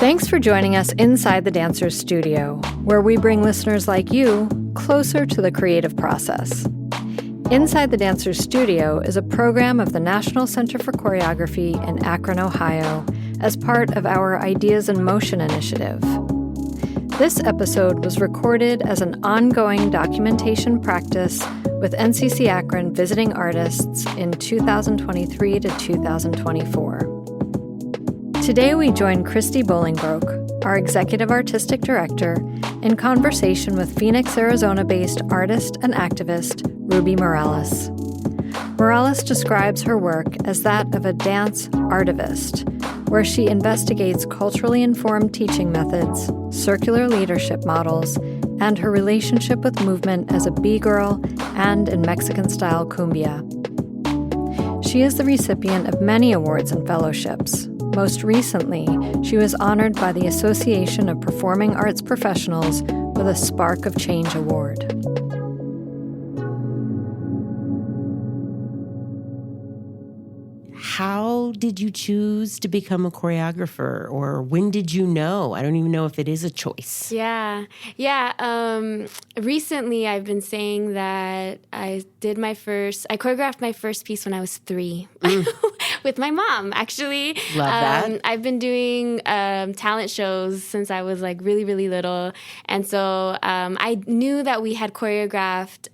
Thanks for joining us inside the Dancer's Studio, where we bring listeners like you closer to the creative process. Inside the Dancer's Studio is a program of the National Center for Choreography in Akron, Ohio, as part of our Ideas in Motion initiative. This episode was recorded as an ongoing documentation practice with NCCAkron visiting artists in 2023 to 2024. Today we join Christy Bolingbroke, our Executive Artistic Director, in conversation with Phoenix, Arizona-based artist and activist Ruby Morales. Morales describes her work as that of a dance artivist, where she investigates culturally informed teaching methods, circular leadership models, and her relationship with movement as a bgirl and in Mexican-style cumbia. She is the recipient of many awards and fellowships. Most recently, she was honored by the Association of Performing Arts Professionals with a Spark of Change Award. How did you choose to become a choreographer, or when did you know? I don't even know if it is a choice. Yeah. Recently, I've been saying that I choreographed my first piece when I was 3 with my mom, actually. Love that. I've been doing talent shows since I was like really, really little. And so I knew that we had choreographed.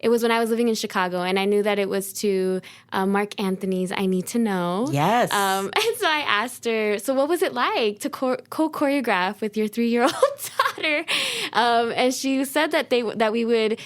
It was when I was living in Chicago, and I knew that it was to Mark Anthony's I Need to Know. Yes. And so I asked her, so what was it like to co-choreograph with your 3-year-old daughter? And she said that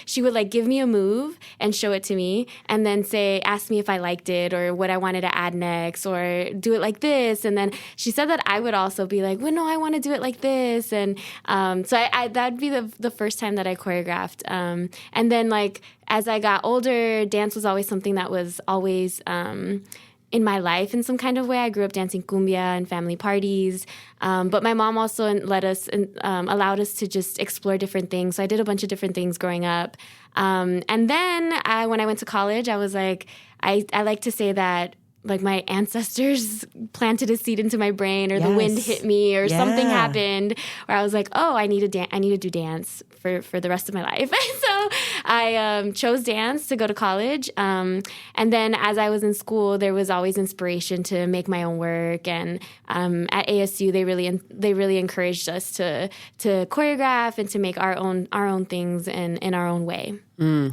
she would like give me a move and show it to me, and then ask me if I liked it or what I wanted to add next or do it like this. And then she said that I would also be like, well, no, I want to do it like this. And so that'd be the first time that I choreographed. And then like, as I got older, dance was always something that was always in my life in some kind of way. I grew up dancing cumbia and family parties, but my mom also let us allowed us to just explore different things. So I did a bunch of different things growing up. And then when I went to college, I was like, I like to say that like my ancestors planted a seed into my brain, or the wind hit me, or something happened where I was like, oh, I need to do dance for the rest of my life. So I chose dance to go to college. And then as I was in school, there was always inspiration to make my own work. And at ASU, they really encouraged us to choreograph and to make our own things in our own way.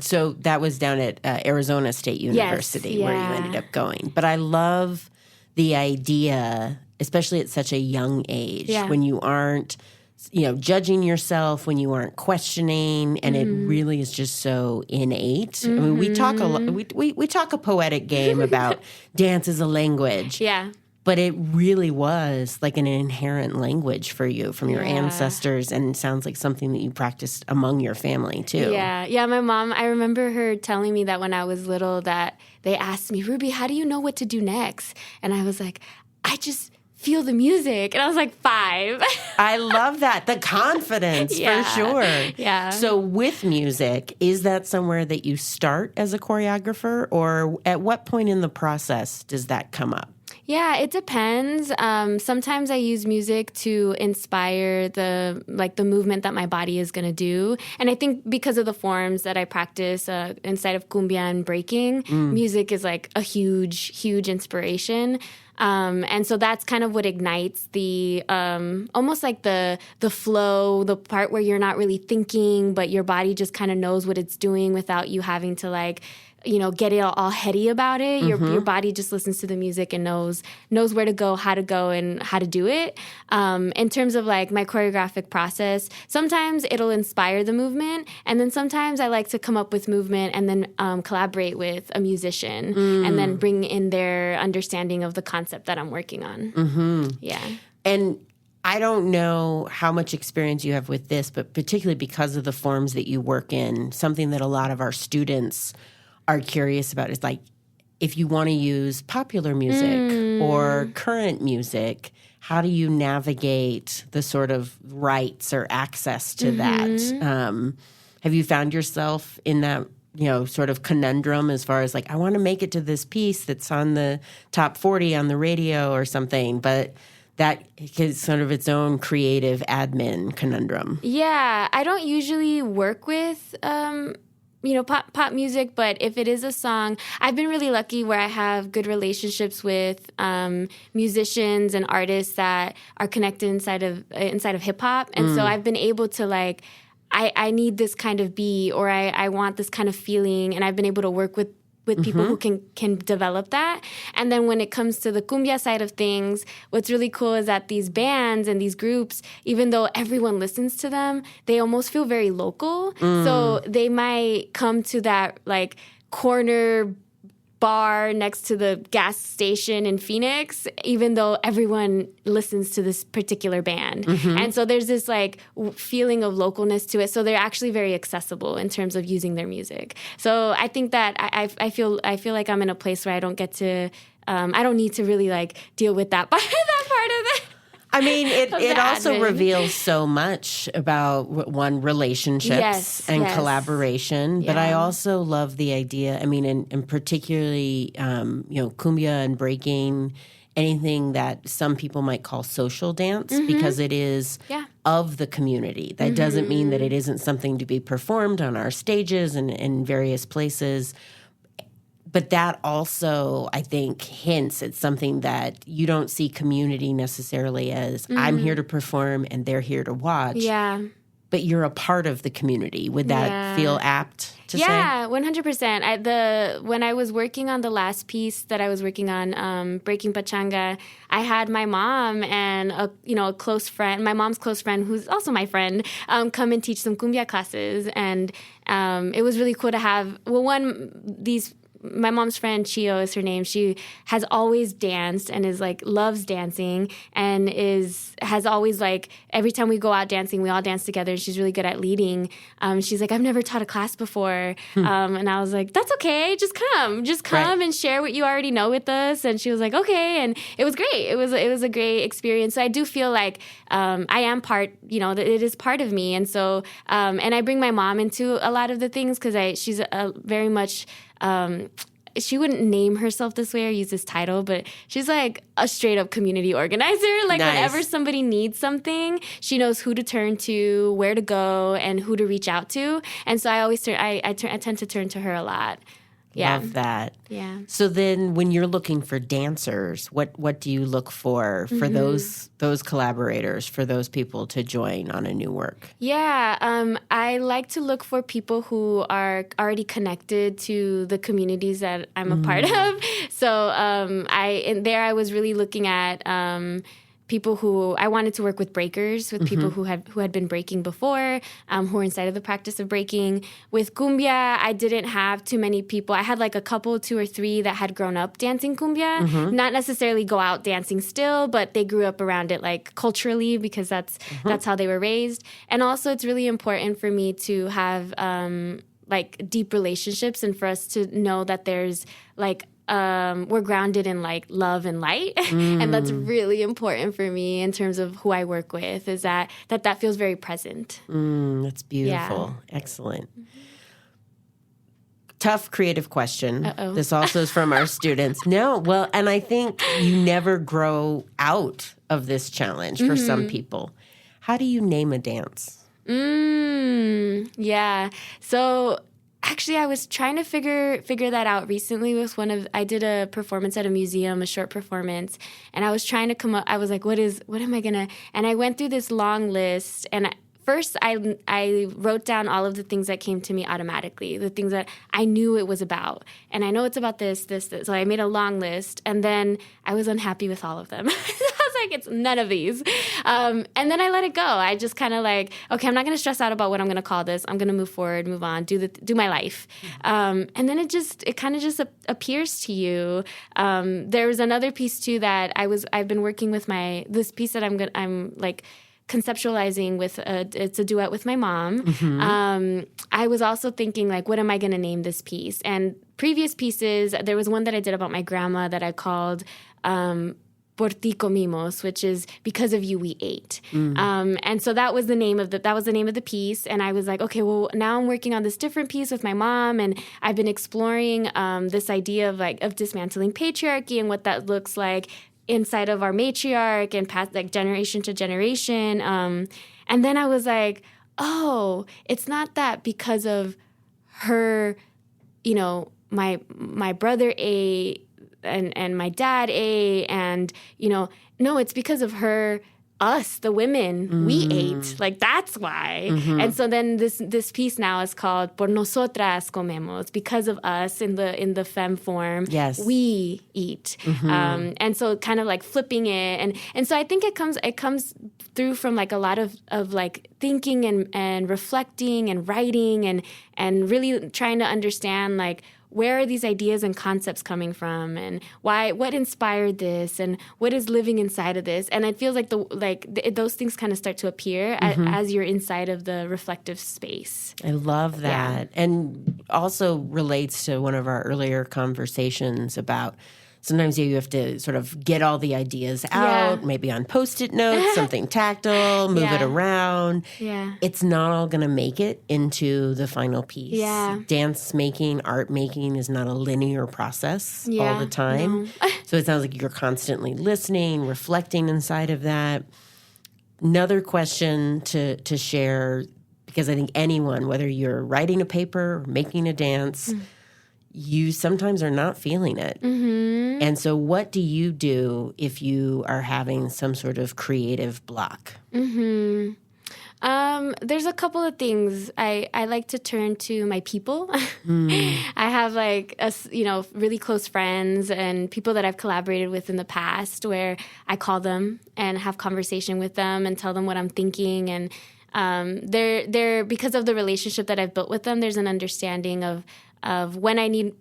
So that was down at Arizona State University where you ended up going. But I love the idea, especially at such a young age, when you aren't, judging yourself, when you aren't questioning, and it really is just so innate. I mean, we talk a lot. We talk a poetic game about dance as a language. Yeah. But it really was like an inherent language for you from your ancestors, and it sounds like something that you practiced among your family, too. Yeah, my mom, I remember her telling me that when I was little that they asked me, Ruby, how do you know what to do next? And I was like, I just feel the music. And I was like 5. I love that. The confidence, for sure. Yeah. So with music, is that somewhere that you start as a choreographer, or at what point in the process does that come up? Yeah, it depends. Sometimes I use music to inspire the movement that my body is going to do. And I think because of the forms that I practice inside of cumbia and breaking, music is like a huge, huge inspiration. And so that's kind of what ignites the almost like the flow, the part where you're not really thinking, but your body just kind of knows what it's doing without you having to like, get it all heady about it. Your body just listens to the music and knows where to go, and how to do it. In terms of like my choreographic process, sometimes it'll inspire the movement, and then sometimes I like to come up with movement and then collaborate with a musician and then bring in their understanding of the concept that I'm working on. Yeah. And I don't know how much experience you have with this, but particularly because of the forms that you work in, something that a lot of our students are curious about is like, if you want to use popular music or current music, how do you navigate the sort of rights or access to that? Have you found yourself in that, sort of conundrum as far as like, I want to make it to this piece that's on the top 40 on the radio or something, but that is sort of its own creative admin conundrum. Yeah, I don't usually work with pop music, but if it is a song, I've been really lucky where I have good relationships with musicians and artists that are connected inside of hip hop, and so I've been able to like, I need this kind of beat, or I want this kind of feeling, and I've been able to work with people who can develop that. And then when it comes to the cumbia side of things, what's really cool is that these bands and these groups, even though everyone listens to them, they almost feel very local. So they might come to that like corner bar next to the gas station in Phoenix, even though everyone listens to this particular band. And so there's this like feeling of localness to it. So they're actually very accessible in terms of using their music. So I think that I feel like I'm in a place where I don't get to, I don't need to really like deal with that part of it. I mean, it also reveals so much about relationships and collaboration. But I also love the idea. I mean, and particularly, cumbia and breaking, anything that some people might call social dance, because it is of the community. That doesn't mean that it isn't something to be performed on our stages and in various places. But that also, I think, hints at something that you don't see community necessarily as I'm here to perform and they're here to watch. Yeah. But you're a part of the community. Would that feel apt to say? Yeah, 100%. When I was working on the last piece that I was working on, Breaking Pachanga, I had my mom and a close friend, my mom's close friend, who's also my friend, come and teach some cumbia classes. And it was really cool to have, my mom's friend, Chio is her name. She has always danced and is like, loves dancing and has always like, every time we go out dancing, we all dance together. She's really good at leading. She's like, I've never taught a class before. And I was like, that's okay. Just come and share what you already know with us. And she was like, okay. And it was great. It was a great experience. So I do feel like, I am part, it is part of me. And so, and I bring my mom into a lot of the things because she's very much, she wouldn't name herself this way or use this title, but she's like a straight up community organizer. Like whenever somebody needs something, she knows who to turn to, where to go, and who to reach out to. And so I always I tend to turn to her a lot. Yeah. Love that. Yeah. So then when you're looking for dancers, what do you look for those collaborators, for those people to join on a new work? Yeah. I like to look for people who are already connected to the communities that I'm a part of. So I was really looking at people who I wanted to work with breakers, with people who had been breaking before, who were inside of the practice of breaking. With cumbia, I didn't have too many people. I had like a couple, 2 or 3 that had grown up dancing cumbia, not necessarily go out dancing still, but they grew up around it like culturally because that's how they were raised. And also it's really important for me to have like deep relationships and for us to know that there's like we're grounded in like love and light. And that's really important for me in terms of who I work with, is that feels very present. That's beautiful. Yeah. Excellent. Tough creative question. Uh-oh. This also is from our students. No, well, and I think you never grow out of this challenge for some people. How do you name a dance? Yeah. So actually, I was trying to figure that out recently with I did a performance at a museum, a short performance, and I was trying to come up, I was like, what am I gonna, and I went through this long list, and first I wrote down all of the things that came to me automatically, the things that I knew it was about, and I know it's about this, so I made a long list, and then I was unhappy with all of them. Like, it's none of these. And then I let it go. I just kind of like, okay, I'm not going to stress out about what I'm going to call this. I'm going to move forward, move on, do my life. And then it kind of just appears to you. There was another piece too that I've been working with this piece that I'm like conceptualizing with it's a duet with my mom. I was also thinking like, what am I going to name this piece? And previous pieces, there was one that I did about my grandma that I called Por ti comimos, which is because of you we ate. And so that was the name of the piece. And I was like, okay, well now I'm working on this different piece with my mom, and I've been exploring this idea of dismantling patriarchy and what that looks like inside of our matriarch and passed like generation to generation. And then I was like, oh, it's not that because of her, you know, my brother A and my dad A, and, you know, no, it's because of her, us, the women, we ate. Like, that's why. And so then this piece now is called Por Nosotras Comemos, because of us in the femme form. Yes. We eat. And so kind of like flipping it. And so I think it comes through from like a lot of like thinking and reflecting and writing and really trying to understand like, where are these ideas and concepts coming from, and what inspired this, and what is living inside of this? And it feels like those things kind of start to appear as you're inside of the reflective space. I love that. Yeah. And also relates to one of our earlier conversations about sometimes you have to sort of get all the ideas out, maybe on Post-it notes, something tactile, move it around. Yeah. It's not all going to make it into the final piece. Yeah. Dance making, art making is not a linear process all the time. No. So it sounds like you're constantly listening, reflecting inside of that. Another question to share, because I think anyone, whether you're writing a paper or making a dance, you sometimes are not feeling it. And so what do you do if you are having some sort of creative block? There's a couple of things. I like to turn to my people. I have like really close friends and people that I've collaborated with in the past where I call them and have conversation with them and tell them what I'm thinking. And they're because of the relationship that I've built with them, there's an understanding of when I need,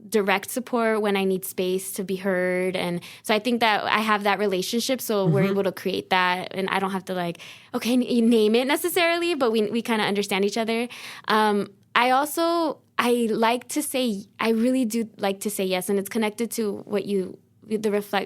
direct support, when I need space to be heard. And so I think that I have that relationship, so we're able to create that. And I don't have to name it necessarily, but we kind of understand each other. I really do like to say yes. And it's connected to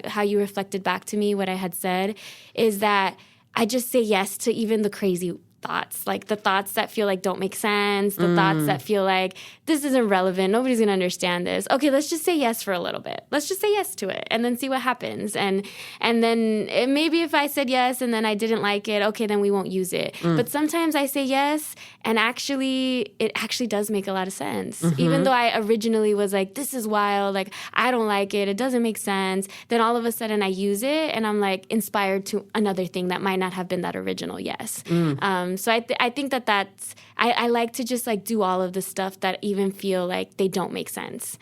how you reflected back to me, what I had said, is that I just say yes to even the crazy thoughts, like the thoughts that feel like don't make sense, the thoughts that feel like this isn't relevant, nobody's going to understand this. Okay, let's just say yes for a little bit. Let's just say yes to it and then see what happens. And then maybe if I said yes and then I didn't like it, okay, then we won't use it. But sometimes I say yes and it actually does make a lot of sense. Even though I originally was like, this is wild, like I don't like it, it doesn't make sense. Then all of a sudden I use it and I'm like inspired to another thing that might not have been that original yes. So I think that's I like to just like do all of the stuff that even feel like they don't make sense.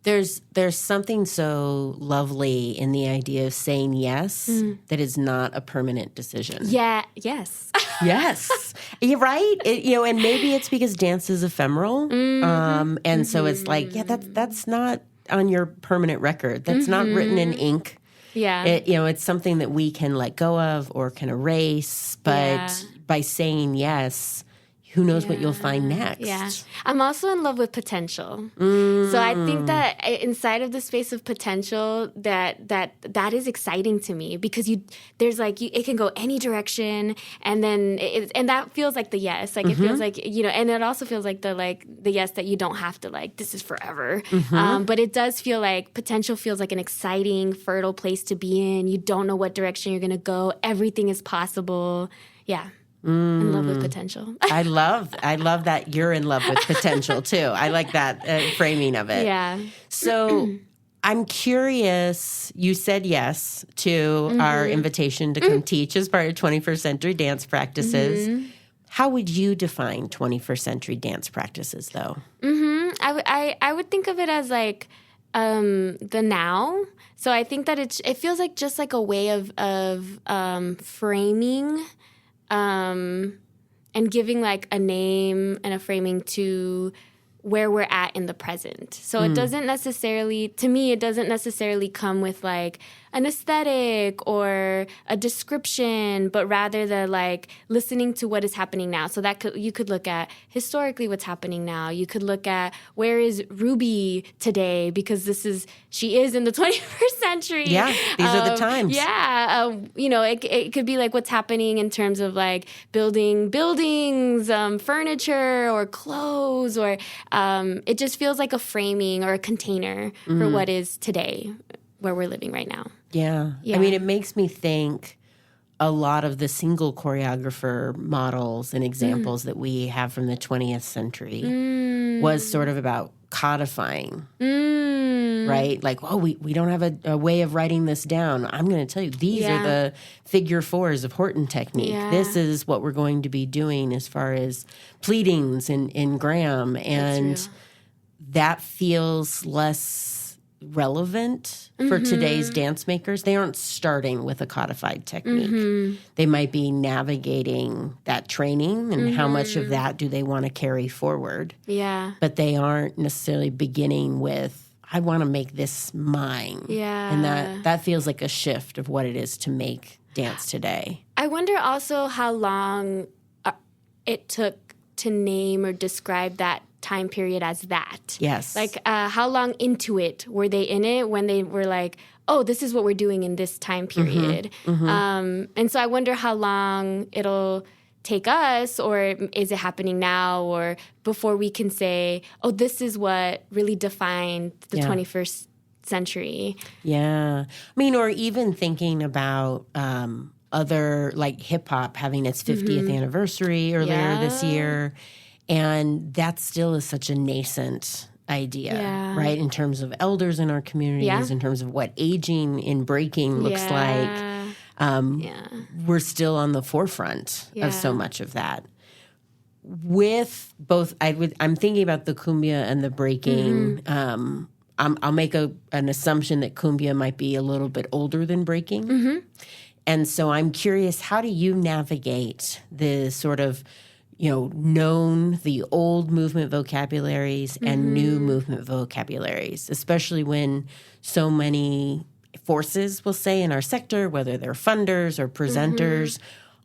There's something so lovely in the idea of saying yes that is not a permanent decision. Yeah. Yes. Yes. You're right. And maybe it's because dance is ephemeral, and so it's like, that's not on your permanent record. That's not written in ink. Yeah. It's something that we can let go of or can erase, but by saying yes, who knows what you'll find next. Yeah. I'm also in love with potential. So I think that inside of the space of potential, that is exciting to me because it can go any direction, and then and that feels like the yes. Like it feels like, and it also feels like the yes that you don't have to this is forever. But it does feel like potential feels like an exciting, fertile place to be in. You don't know what direction you're going to go. Everything is possible. Yeah. In love with potential. I love that you're in love with potential too. I like that framing of it. Yeah. So I'm curious, you said yes to our invitation to come teach as part of 21st Century Dance Practices. How would you define 21st Century Dance Practices though? I would think of it as like the now. So I think that it feels like just like a way of framing and giving like a name and a framing to where we're at in the present. So it doesn't necessarily come with like an aesthetic or a description, but rather the like listening to what is happening now. So you could look at historically what's happening now. You could look at where is Ruby today, because she is in the 21st century. Yeah, these are the times. Yeah, it could be like what's happening in terms of like building buildings, furniture or clothes, or it just feels like a framing or a container for what is today where we're living right now. Yeah. Yeah. I mean, it makes me think a lot of the single choreographer models and examples that we have from the 20th century was sort of about codifying, right? Like, oh, we don't have a way of writing this down. I'm going to tell you, these are the figure fours of Horton technique. Yeah. This is what we're going to be doing as far as pleadings in Graham. And that feels less relevant for today's dance makers. They aren't starting with a codified technique. They might be navigating that training and how much of that do they want to carry forward. Yeah. But they aren't necessarily beginning with, I want to make this mine. Yeah. And that feels like a shift of what it is to make dance today. I wonder also how long it took to name or describe that time period as that. Yes. Like, how long into it were they in it when they were like, oh, this is what we're doing in this time period? And so I wonder how long it'll take us, or is it happening now, or before we can say, oh, this is what really defined the 21st century. Yeah. I mean, or even thinking about other, like hip hop having its 50th anniversary earlier this year. And that still is such a nascent idea, right? In terms of elders in our communities, in terms of what aging in breaking looks like. We're still on the forefront of so much of that. With both, I'm thinking about the cumbia and the breaking. I'll make an assumption that cumbia might be a little bit older than breaking. And so I'm curious, how do you navigate the sort of known the old movement vocabularies and new movement vocabularies, especially when so many forces, we'll say, in our sector, whether they're funders or presenters,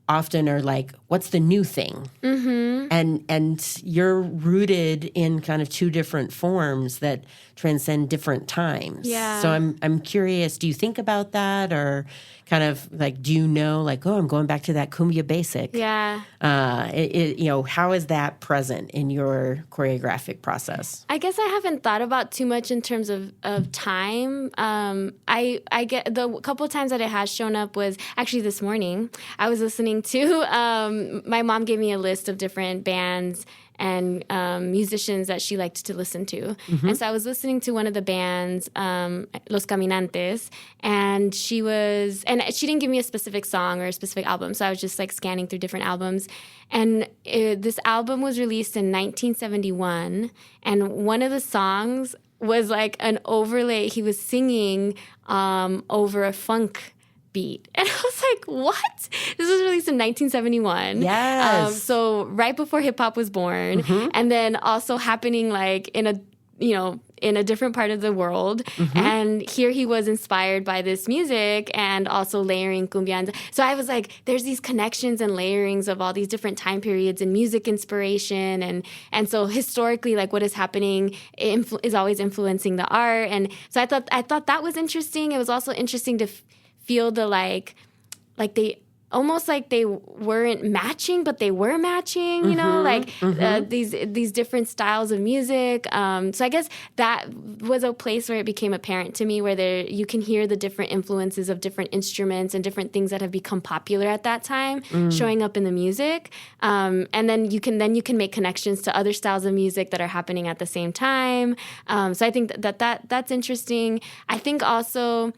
often are like, what's the new thing? And you're rooted in kind of two different forms that transcend different times. Yeah. So I'm curious, do you think about that, or kind of like, do you know, like, oh, I'm going back to that cumbia basic? Yeah. How is that present in your choreographic process? I guess I haven't thought about too much in terms of time. I get the couple of times that it has shown up was actually this morning. I was listening to, my mom gave me a list of different bands and musicians that she liked to listen to. And so I was listening to one of the bands, Los Caminantes, and she didn't give me a specific song or a specific album, so I was just like scanning through different albums. And this album was released in 1971, and one of the songs was like an overlay. He was singing over a funk beat. And I was like, what? This was released in 1971. Yes. So right before hip hop was born. And then also happening like in a different part of the world. And here he was inspired by this music and also layering cumbia. So I was like, there's these connections and layerings of all these different time periods and music inspiration. And so historically, like what is happening is always influencing the art. And so I thought that was interesting. It was also interesting to feel the like they almost like they weren't matching, but they were matching, these different styles of music. So I guess that was a place where it became apparent to me, where you can hear the different influences of different instruments and different things that have become popular at that time showing up in the music. And then you can make connections to other styles of music that are happening at the same time. So I think that's interesting. I think also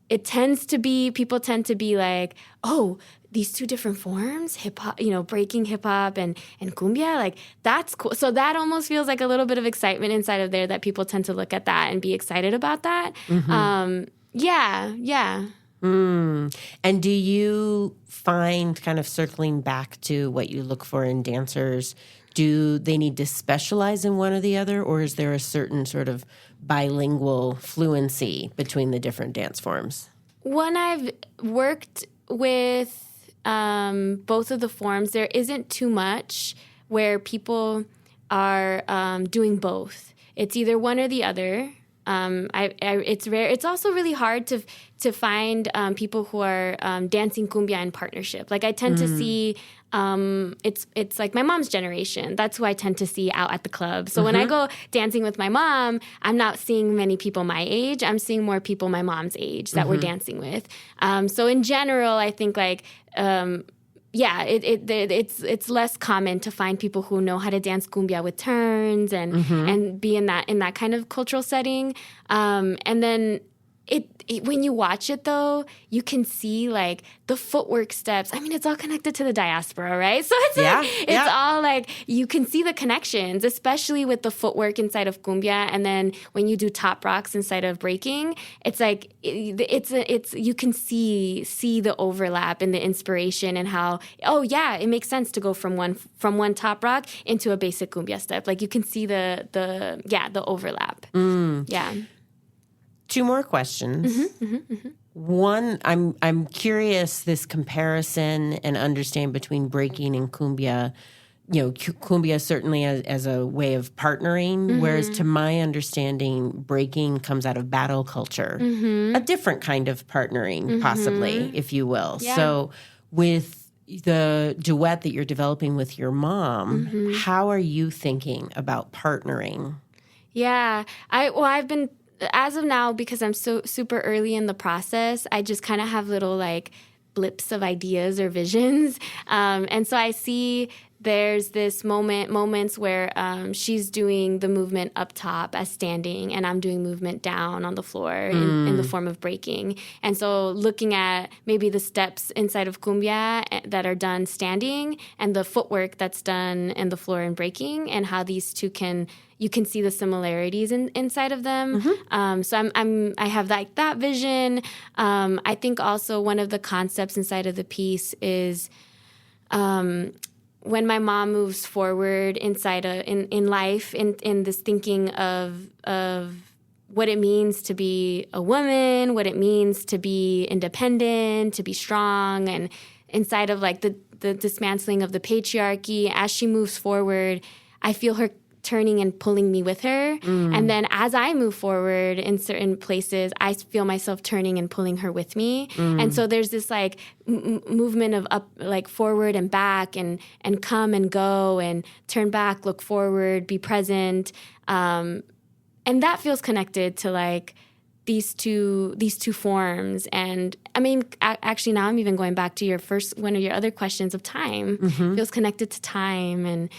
people tend to be like, oh, these two different forms, hip hop, breaking hip hop and cumbia, like that's cool. So that almost feels like a little bit of excitement inside of there that people tend to look at that and be excited about that. Yeah. And do you find, kind of circling back to what you look for in dancers, do they need to specialize in one or the other, or is there a certain sort of bilingual fluency between the different dance forms? When I've worked with both of the forms, there isn't too much where people are doing both. It's either one or the other. It's rare. It's also really hard to find people who are dancing cumbia in partnership. Like I tend to see, it's like my mom's generation. That's who I tend to see out at the club. So when I go dancing with my mom, I'm not seeing many people my age. I'm seeing more people my mom's age that we're dancing with. So in general, I think like, it's less common to find people who know how to dance cumbia with turns and be in that kind of cultural setting. And then when you watch it, though, you can see like the footwork steps. I mean, it's all connected to the diaspora, right? So it's all like you can see the connections, especially with the footwork inside of cumbia. And then when you do top rocks inside of breaking, it's like it's you can see the overlap and the inspiration and how it makes sense to go from one top rock into a basic cumbia step. Like you can see the overlap. Yeah. 2 more questions. One, I'm curious this comparison and understanding between breaking and cumbia. You know, cumbia certainly as a way of partnering, whereas to my understanding, breaking comes out of battle culture, a different kind of partnering, possibly, if you will. Yeah. So with the duet that you're developing with your mom, how are you thinking about partnering? Yeah, I've been, as of now, because I'm so super early in the process, I just kind of have little like blips of ideas or visions. And so I see there's this moments where she's doing the movement up top as standing and I'm doing movement down on the floor in the form of breaking. And so looking at maybe the steps inside of cumbia that are done standing and the footwork that's done in the floor in breaking and how these two you can see the similarities inside of them. So I have like that vision. I think also one of the concepts inside of the piece is when my mom moves forward inside in life, in this thinking of what it means to be a woman, what it means to be independent, to be strong, and inside of like the dismantling of the patriarchy, as she moves forward, I feel her turning and pulling me with her. And then as I move forward in certain places, I feel myself turning and pulling her with me. And so there's this like movement of up, like forward and back and come and go and turn back, look forward, be present. And that feels connected to like these two forms. And I mean, actually now I'm even going back to one of your other questions of time. Feels connected to time and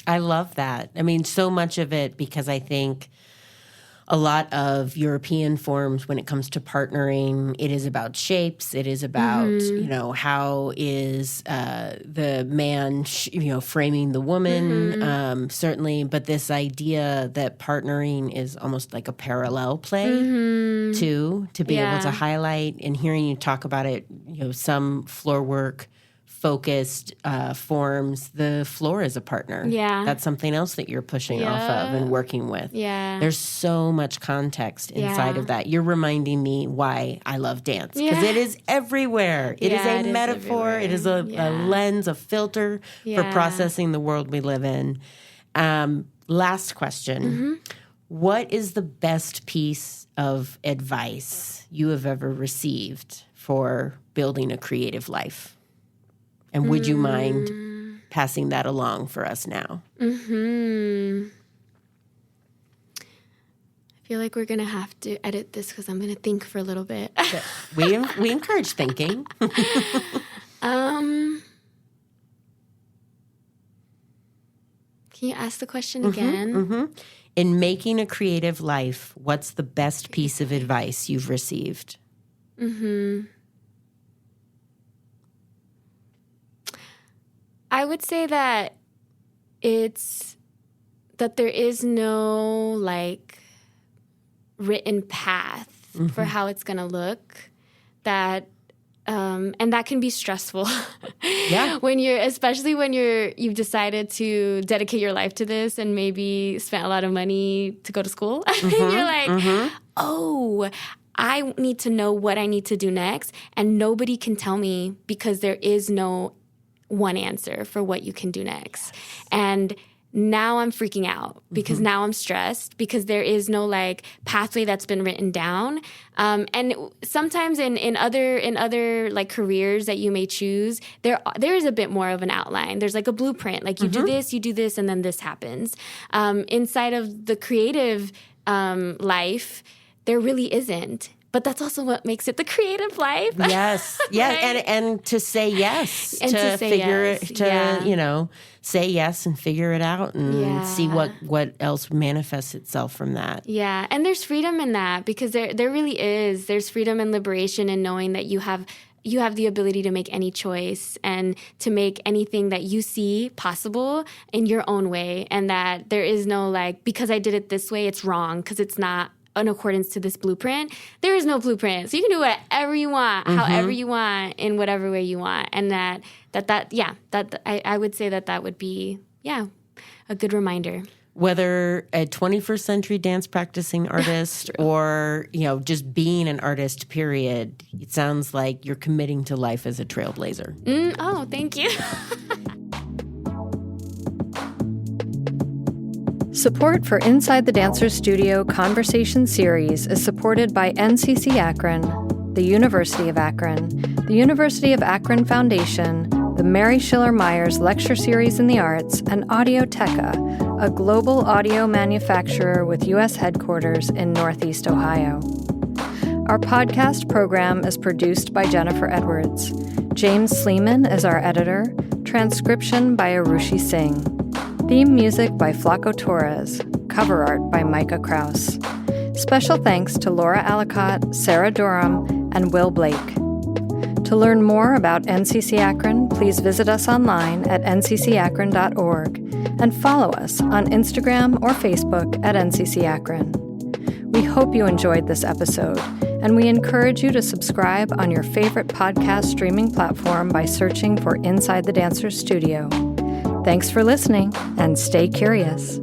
I love that. I mean, so much of it, because I think a lot of European forms, when it comes to partnering, it is about shapes. It is about, how is the man, framing the woman, certainly. But this idea that partnering is almost like a parallel play, too, to be able to highlight. And hearing you talk about it, some floor work focused forms, the floor is a partner. Yeah. That's something else that you're pushing off of and working with. Yeah. There's so much context inside of that. You're reminding me why I love dance, because it is everywhere. It is a metaphor. It is a lens, a filter for processing the world we live in. Last question. What is the best piece of advice you have ever received for building a creative life? And would you mind passing that along for us now? I feel like we're going to have to edit this because I'm going to think for a little bit. We encourage thinking. Can you ask the question again? In making a creative life, what's the best piece of advice you've received? I would say that there is no like written path for how it's going to look, that and that can be stressful. Especially when you've decided to dedicate your life to this and maybe spent a lot of money to go to school. You're like, oh, I need to know what I need to do next, and nobody can tell me, because there is no one answer for what you can do next. And now I'm freaking out because now I'm stressed because there is no like pathway that's been written down. And sometimes in other like careers that you may choose, there is a bit more of an outline. There's like a blueprint, like you do this, and then this happens. Inside of the creative life, there really isn't. But that's also what makes it the creative life. Yes. Yeah. Right? And to say yes. And to figure yes. it, to, say yes and figure it out and see what else manifests itself from that. Yeah. And there's freedom in that because there really is. There's freedom and liberation in knowing that you have the ability to make any choice and to make anything that you see possible in your own way. And that there is no like, because I did it this way, it's wrong because it's not in accordance to this blueprint. There is no blueprint. So you can do whatever you want, however you want, in whatever way you want. And I would say that would be, a good reminder. Whether a 21st century dance practicing artist or, just being an artist, period, it sounds like you're committing to life as a trailblazer. Oh, thank you. Support for Inside the Dancers Studio Conversation Series is supported by NCCAkron, the University of Akron, the University of Akron Foundation, the Mary Schiller Myers Lecture Series in the Arts, and Audioteca, a global audio manufacturer with U.S. headquarters in Northeast Ohio. Our podcast program is produced by Jennifer Edwards. James Sleeman is our editor. Transcription by Arushi Singh. Theme music by Flaco Torres. Cover art by Micah Kraus. Special thanks to Laura Alicott, Sarah Durham, and Will Blake. To learn more about NCCAkron, please visit us online at nccakron.org and follow us on Instagram or Facebook at NCCAkron. We hope you enjoyed this episode, and we encourage you to subscribe on your favorite podcast streaming platform by searching for Inside the Dancers Studio. Thanks for listening, and stay curious.